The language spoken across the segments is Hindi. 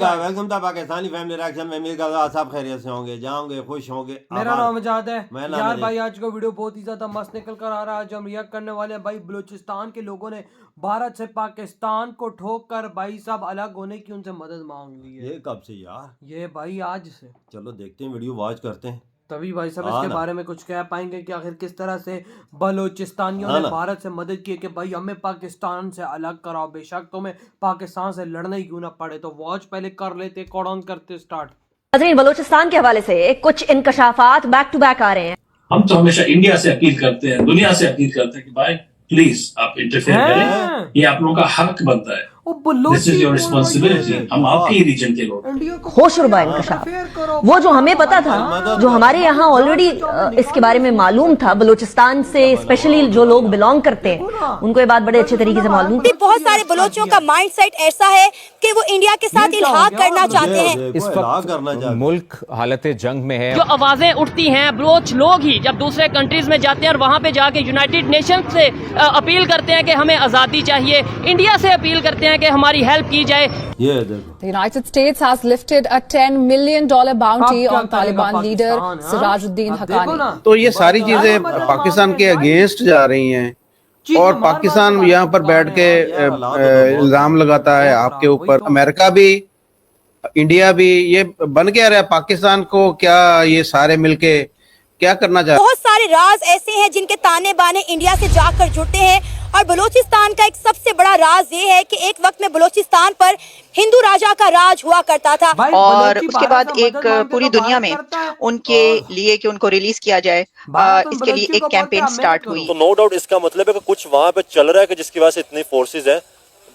वेलकम था पाकिस्तानी फैमिली रिएक्शन में। उम्मीद करता हूं सब खैरियत से होंगे, जाओगे, खुश होंगे। मेरा नाम आजाद है मैं यार भाई। आज का वीडियो बहुत ही ज्यादा मस्त निकल कर आ रहा है। आज हम रिएक्ट करने वाले हैं भाई। बलूचिस्तान के लोगों ने भारत से पाकिस्तान को ठोक कर भाई साहब अलग होने की उनसे मदद मांग ली है। ये कब से यार? ये भाई आज से। चलो देखते हैं, वीडियो वॉच करते हैं, तभी भाई साहब इसके बारे में कुछ कह पाएंगे कि आखिर किस तरह से बलोचिस्तानियों ने भारत से मदद की कि भाई हमें पाकिस्तान से अलग कराओ, बेशक तुम्हें पाकिस्तान से लड़ना ही क्यों ना पड़े। तो वॉच पहले कर लेते, कौन करते स्टार्ट। नाज़रीन, बलूचिस्तान के हवाले से कुछ इंकशाफात बैक टू बैक आ रहे हैं। हम तो हमेशा इंडिया से अपील करते हैं, दुनिया से अपील करते हैं कि भाई प्लीज आप इंटरफेयर करें, ये आप लोगों का हक बनता है। This is your responsibility। हम आपके रीजन के लोग। होशरुबा इंकशाफ, वो जो हमें पता था, जो हमारे यहाँ ऑलरेडी इसके बारे में मालूम था, बलूचिस्तान से स्पेशली जो लोग बिलोंग करते हैं उनको ये बात बड़े अच्छे तरीके से मालूम थी। बहुत सारे बलोचियों का माइंडसेट ऐसा है कि वो इंडिया के साथ इल्हाक करना चाहते हैं। इस वक्त मुल्क हालत जंग में है। जो आवाजें उठती हैं, बलोच लोग ही जब दूसरे कंट्रीज में जाते हैं और वहाँ पे जाके यूनाइटेड नेशन से अपील करते हैं कि हमें आजादी चाहिए, इंडिया से अपील करते हैं कि हमारी हेल्प की जाए। ये देखो, The United States has lifted a $10 million bounty on Taliban leader Sirajuddin Haqqani। तो ये सारी चीजें पाकिस्तान के अगेंस्ट जा रही हैं और पाकिस्तान यहाँ पर बैठ के इल्जाम लगाता है आपके ऊपर। अमेरिका भी, इंडिया भी, ये बन क्या रहा है पाकिस्तान को? क्या ये सारे मिलके क्या करना चाहते हैं? बहुत सारे राज ऐसे हैं जिनके ताने बाने इंडिया से जाकर जुड़ते हैं और बलूचिस्तान का एक सबसे बड़ा राज ये है कि एक वक्त में बलूचिस्तान पर हिंदू राजा का राज हुआ करता था और उसके बाद एक पूरी दुनिया में उनके लिए कि उनको रिलीज किया जाए, इसके लिए एक कैंपेन स्टार्ट हुई। तो नो डाउट इसका मतलब है कि कुछ वहाँ पे चल रहा है कि जिसकी वजह से इतनी फोर्सेज है।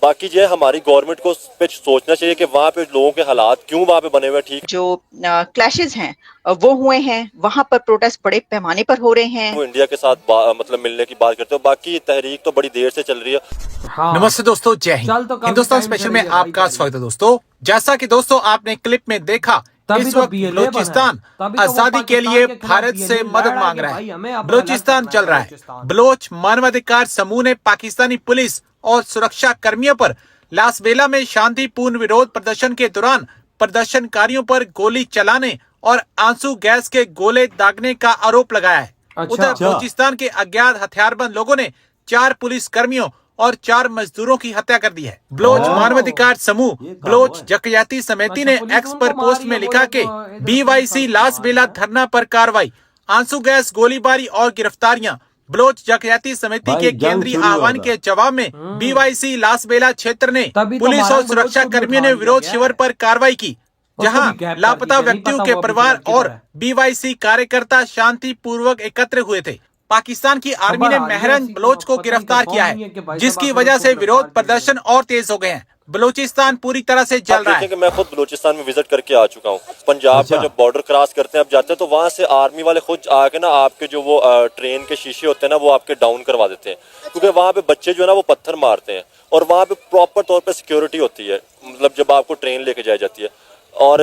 बाकी जो है हमारी गवर्नमेंट को पे सोचना चाहिए कि वहाँ पे लोगों के हालात क्यों वहाँ पे बने हुए। ठीक, जो क्लैशेस हैं वो हुए हैं, वहाँ पर प्रोटेस्ट बड़े पैमाने पर हो रहे हैं। वो इंडिया के साथ मतलब मिलने की बात करते हो, बाकी तहरीक तो बड़ी देर से चल रही है। हाँ। नमस्ते दोस्तों, जय हिंद। हिंदुस्तान स्पेशल में आपका स्वागत है दोस्तों। जैसा कि दोस्तों आपने क्लिप में देखा, इस वक्त बलूचिस्तान आजादी के लिए भारत से मदद मांग रहा है। बलूचिस्तान चल रहा है। बलोच मानवाधिकार समूह ने पाकिस्तानी पुलिस और सुरक्षा कर्मियों पर लास वेला में शांतिपूर्ण विरोध प्रदर्शन के दौरान प्रदर्शनकारियों पर गोली चलाने और आंसू गैस के गोले दागने का आरोप लगाया है। उधर बलूचिस्तान के अज्ञात हथियारबंद लोगों ने 4 पुलिस कर्मियों और 4 मजदूरों की हत्या कर दी है। बलोच मानवाधिकार समूह बलोच जकयाती समिति ने एक्स पर पोस्ट में लिखा कि BYC लास वेला धरना पर कार्रवाई, आंसू गैस, गोलीबारी और गिरफ्तारियां। बलोच जकयाती समिति के केंद्रीय आह्वान के जवाब में BYC लास वेला क्षेत्र ने पुलिस और सुरक्षा कर्मियों ने विरोध शिविर पर कार्रवाई की, जहां लापता व्यक्तियों के परिवार और BYC कार्यकर्ता शांति पूर्वक एकत्र हुए थे। पाकिस्तान की आर्मी ने महरंज बलोच को गिरफ्तार किया है, जिसकी वजह से विरोध प्रदर्शन और तेज हो गए हैं। बलूचिस्तान पूरी तरह से जल रहा है। मैं खुद बलूचिस्तान में विजिट करके आ चुका हूँ। पंजाब का जब बॉर्डर क्रॉस करते हैं, आप जाते हैं तो वहाँ से आर्मी वाले खुद आके ना आपके जो वो ट्रेन के शीशे होते हैं ना, वो आपके डाउन करवा देते हैं, क्योंकि वहाँ पे बच्चे जो है ना वो पत्थर मारते हैं और वहाँ पे प्रॉपर तौर पे सिक्योरिटी होती है, मतलब जब आपको ट्रेन लेके जाई जाती है। और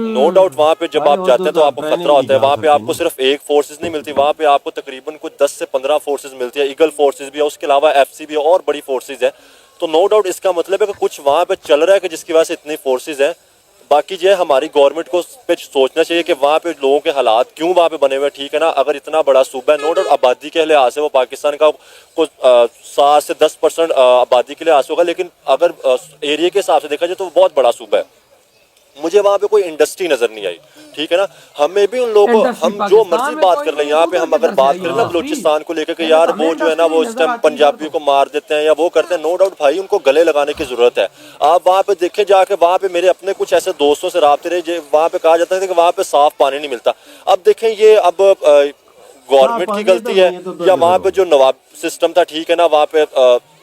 नो डाउट वहाँ पे जब आप जाते हैं तो आपको खतरा होता है। वहाँ पे आपको सिर्फ एक फोर्सेज नहीं मिलती, वहाँ पे आपको तकरीबन कुछ 10 से 15 फोर्सेज मिलती है। ईगल फोर्सेज भी है, उसके अलावा FC भी है और बड़ी फोर्सेज है। तो नो डाउट इसका मतलब है कि कुछ वहाँ पे चल रहा है कि जिसकी वजह से इतनी फोर्सेज है। बाकी जो है हमारी गवर्नमेंट को पे सोचना चाहिए कि वहाँ पे लोगों के हालात क्यों वहाँ पे बने हुए। ठीक है ना, अगर इतना बड़ा सूबा है, नो डाउट आबादी के लिहाज से वो पाकिस्तान का कुछ 7 से 10% आबादी के लिहाज से होगा, लेकिन अगर एरिया के हिसाब से देखा जाए तो वो बहुत बड़ा सूबा है। मुझे वहाँ पे कोई इंडस्ट्री नजर नहीं आई। ठीक है ना, हमें भी उन लोगों को, हम जो मर्जी बात कर लें, यहाँ पे हम अगर बात करें ना बलूचिस्तान को लेकर कि यार वो जो है ना वो इस टाइम पंजाबियों को मार देते हैं या वो करते हैं, नो डाउट भाई उनको गले लगाने की जरूरत है। आप वहाँ पे देखें जाके, वहाँ पे मेरे अपने कुछ ऐसे दोस्तों से राब्ते रहे, वहाँ पे कहा जाता है कि वहाँ पे साफ पानी नहीं मिलता। अब देखें ये अब गवर्नमेंट की गलती है या वहाँ पे जो नवाब सिस्टम था, ठीक है ना, वहाँ पे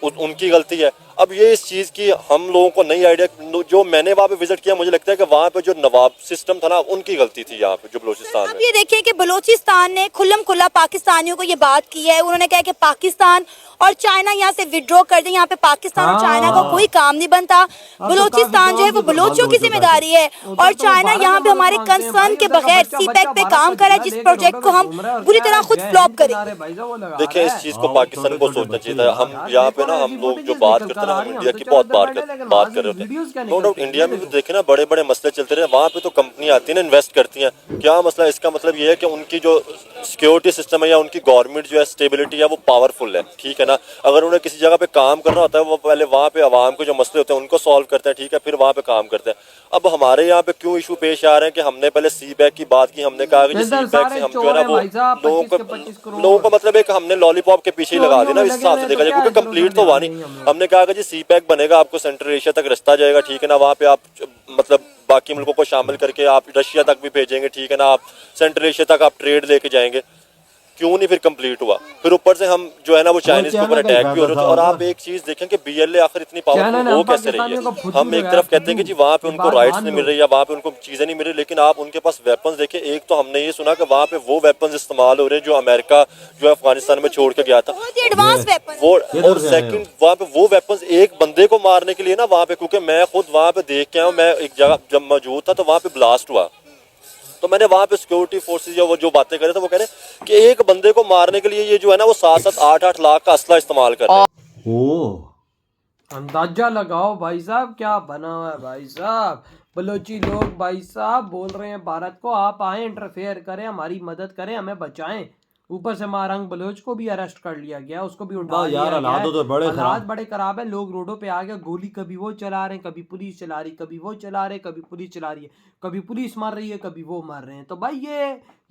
उनकी गलती है। अब ये इस चीज की हम लोगों को नई आइडिया, जो मैंने वहाँ पे विजिट किया, मुझे लगता है कि वहाँ पे जो नवाब सिस्टम था ना, उनकी गलती थी यहाँ पे जो बलूचिस्तान में। अब ये देखिए कि बलूचिस्तान ने खुल्लम खुल्ला पाकिस्तानियों को ये बात की है। उन्होंने कहा कि पाकिस्तान और चाइना यहाँ से विड्रॉ कर दे। यहाँ पे पाकिस्तान और चाइना का कोई काम नहीं बनता। बलूचिस्तान जो है वो बलूचियों की जिम्मेदारी है और चाइना यहाँ पे हमारे कंसर्न के बगैर CPEC पे काम कर रहा है, जिस प्रोजेक्ट को हम बुरी तरह खुद फ्लॉप करेंगे। देखिए इस चीज को पाकिस्तान को सोचना चाहिए था। हम यहाँ पे ना ना हम लोग जो बात करते हैं ना, हम इंडिया की बहुत बात कर रहे होते हैं। नो डाउट इंडिया में भी देखे ना बड़े बड़े मसले चलते रहे, वहाँ पे तो कंपनी आती है ना, इन्वेस्ट करती हैं। क्या मसला, इसका मतलब ये है कि उनकी जो सिक्योरिटी सिस्टम है या उनकी गवर्नमेंट जो है स्टेबिलिटी है वो पावरफुल है, ठीक है ना। अगर उन्हें किसी जगह पे काम करना होता है वो पहले वहाँ पे आवाम के जो मसले होते हैं उनको सॉल्व करते हैं, ठीक है, फिर वहाँ पे काम करते हैं। अब हमारे यहाँ पे क्यों इशू पेश आ रहे हैं कि हमने पहले सी बैक की बात की, हमने कहा कि सी बैक से हम जो है ना वो लोगों को मतलब एक हमने लॉलीपॉप के पीछे ही लगा दिया ना, इस हिसाब से देखा जाए, क्योंकि कंप्लीट तो हुआ नहीं। हमने कहा कि जी सी पैक बनेगा, आपको सेंट्रल एशिया तक रास्ता जाएगा, ठीक है ना, वहाँ पे आप मतलब बाकी मुल्कों को शामिल करके आप रशिया तक भी भेजेंगे, ठीक है ना, आप सेंट्रल एशिया तक आप ट्रेड लेके जाएंगे। क्यों नहीं फिर कंप्लीट हुआ? फिर ऊपर से हम जो है ना वो चाइनीज के ऊपर अटैक भी हो रहे थे। और आप एक चीज देखें कि बीएलए आखिर इतनी पावरफुल हो कैसे रही है। हम एक तरफ कहते हैं कि जी वहाँ पे उनको राइट्स नहीं मिल रही या वहाँ पे उनको चीजें नहीं मिल रही, लेकिन आप उनके पास वेपन्स देखें। एक तो हमने ये सुना कि वहाँ पे वो वेपन्स इस्तेमाल हो रहे हैं जो अमेरिका जो अफगानिस्तान में छोड़ के गया था, वो, और सेकंड वहाँ पे वो वेपन्स एक बंदे को मारने के लिए ना वहाँ पे, क्योंकि मैं खुद वहाँ पे देख के आया हूँ, मैं एक जगह जब मौजूद था तो वहाँ पे ब्लास्ट हुआ, तो मैंने वहाँ पे सिक्योरिटी फोर्सेस वो जो बातें कर रहे थे वो कह रहे कि एक बंदे को मारने के लिए ये जो है ना वो 7-7 8-8 लाख का असला इस्तेमाल कर रहे हैं। ओह, अंदाजा लगाओ भाई साहब क्या बना हुआ है भाई साहब। बलोची लोग भाई साहब बोल रहे हैं भारत को आप आए, इंटरफेयर करें, हमारी मदद करें, हमें बचाएं। ऊपर से मारंग बलोच को भी अरेस्ट कर लिया गया, उसको भी उठा लिया गया। हालात बड़े खराब है, लोग रोडों पे आ गए, गोली कभी वो चला रहे हैं, कभी पुलिस चला रही, कभी वो चला रहे, कभी पुलिस चला रही है, कभी पुलिस मार रही है, कभी वो मार रहे हैं। तो भाई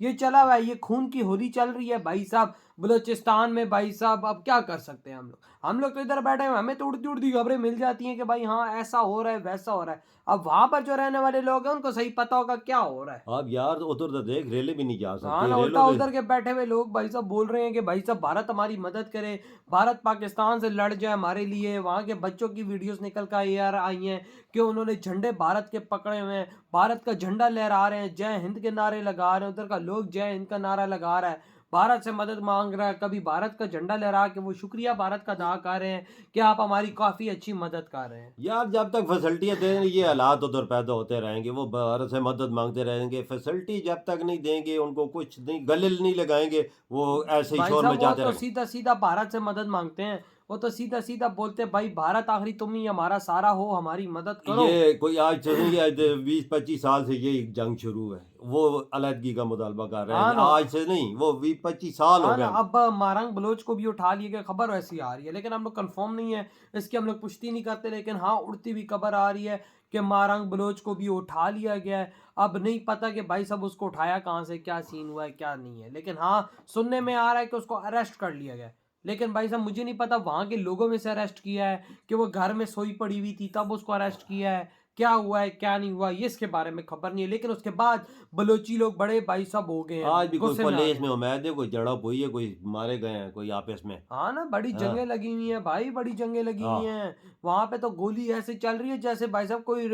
ये चला हुआ है, ये खून की होली चल रही है भाई साहब बलूचिस्तान में भाई साहब। अब क्या कर सकते हैं हम लोग तो इधर बैठे हैं, हमें तो उड़ती उड़ती खबरें मिल जाती हैं कि भाई हाँ ऐसा हो रहा है वैसा हो रहा है। अब वहां पर जो रहने वाले लोग हैं उनको सही पता होगा क्या हो रहा है। अब यार उधर तो देख रेले भी नहीं जा सकते। हाँ, उल्टा उधर के बैठे हुए लोग भाई साहब बोल रहे हैं कि भाई साहब भारत हमारी मदद करे, भारत पाकिस्तान से लड़ जाए हमारे लिए। वहाँ के बच्चों की वीडियोस निकल कर यार आई हैं कि उन्होंने झंडे भारत के पकड़े हुए हैं, भारत का झंडा लहरा रहे हैं, जय हिंद के नारे लगा रहे हैं। उधर का लोग जय हिंद का नारा लगा रहा है, भारत से मदद मांग रहा है, कभी भारत का झंडा लहरा के वो शुक्रिया भारत का अदा कर रहे हैं कि आप हमारी काफी अच्छी मदद कर रहे हैं। यार जब तक फैसिलिटियाँ दें ये हालात उधर पैदा होते रहेंगे, वो भारत से मदद मांगते रहेंगे। फैसिलिटी जब तक नहीं देंगे, उनको कुछ नहीं गले नहीं लगाएंगे, वो ऐसे ही शोर मचाते रहेंगे। सीधा सीधा भारत से मदद मांगते हैं, वो तो सीधा सीधा बोलते हैं भाई भारत आखिरी तुम ही हमारा सारा हो, हमारी मदद करो। ये कोई आज से नहीं, 20-25 साल से ये जंग शुरू है, वो अलहदगी का मुतालबा कर रहे हैं। आज से नहीं, वो 20-25 साल हो गए। अब मारंग बलोच को भी उठा लिया गया, खबर वैसी आ रही है लेकिन हम लोग कंफर्म नहीं है इसकी, हम लोग पुष्टि नहीं करते, लेकिन हाँ उड़ती हुई खबर आ रही है कि मारंग बलोच को भी उठा लिया गया है। अब नहीं पता कि भाई साहब उसको उठाया कहाँ से, क्या सीन हुआ है क्या नहीं है, लेकिन हाँ सुनने में आ रहा है कि उसको अरेस्ट कर लिया गया। लेकिन भाई साहब मुझे नहीं पता वहाँ के लोगों में से अरेस्ट किया है कि वो घर में सोई पड़ी हुई थी तब उसको अरेस्ट किया है, क्या हुआ है क्या नहीं हुआ ये इसके बारे में खबर नहीं है। लेकिन उसके बाद बलोची लोग बड़े भाई साहब हो गए हैं। आज भी कोई पुलिस में उम्मीद है, कोई झड़प हुई है, कोई मारे गए हैं, कोई आपस में। हाँ ना, बड़ी जंगें लगी हुई हैं भाई, बड़ी जंगें लगी हुई हैं वहाँ पे। तो गोली ऐसे चल रही है जैसे भाई साहब कोई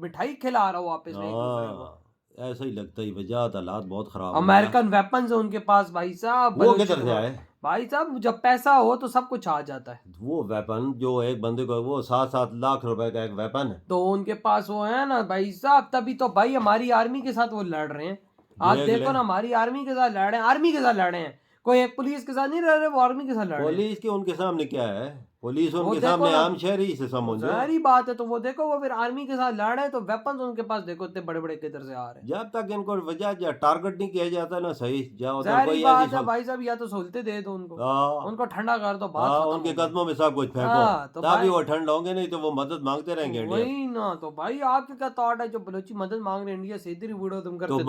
मिठाई खिला रहा हो आपस में, ऐसा ही लगता है। वजह हालात बहुत खराब। अमेरिकन वेपन्स है उनके पास भाई साहब। वो किधर से आए भाई साहब? जब पैसा हो तो सब कुछ आ जाता है। वो वेपन जो एक बंदे को, वो 7-7 लाख रुपए का एक वेपन है, तो उनके पास वो है ना भाई साहब, तभी तो भाई हमारी आर्मी के साथ वो लड़ रहे हैं। आप देखो ना, हमारी आर्मी के साथ लड़ रहे हैं, आर्मी के साथ लड़ रहे हैं, कोई एक पुलिस के साथ नहीं लड़ रहे, वो आर्मी के साथ लड़ रहे हैं। पुलिस के उनके सामने क्या है, पुलिस उनके सामने आम शहरी से समझो, सारी बात है। तो वो देखो वो फिर आर्मी के साथ लड़ रहे हैं, तो वेपन्स उनके पास देखो इतने बड़े बड़े किधर से आ रहे हैं। जब तक इनको वजह टारगेट नहीं किया जाता ना सही, सारी बात है भाई साहब, या तो सहूलतें दे दो उनको ठंडा कर दो, बात उनके कदमों में सब कुछ फेंको, तभी वो ठंड होंगे, नहीं तो वो मदद मांगते रहेंगे। वही ना, तो भाई आपके क्या थॉट है जो बलोची मदद मांग रहे हैं इंडिया से? इधर ही वीडियो तुम करते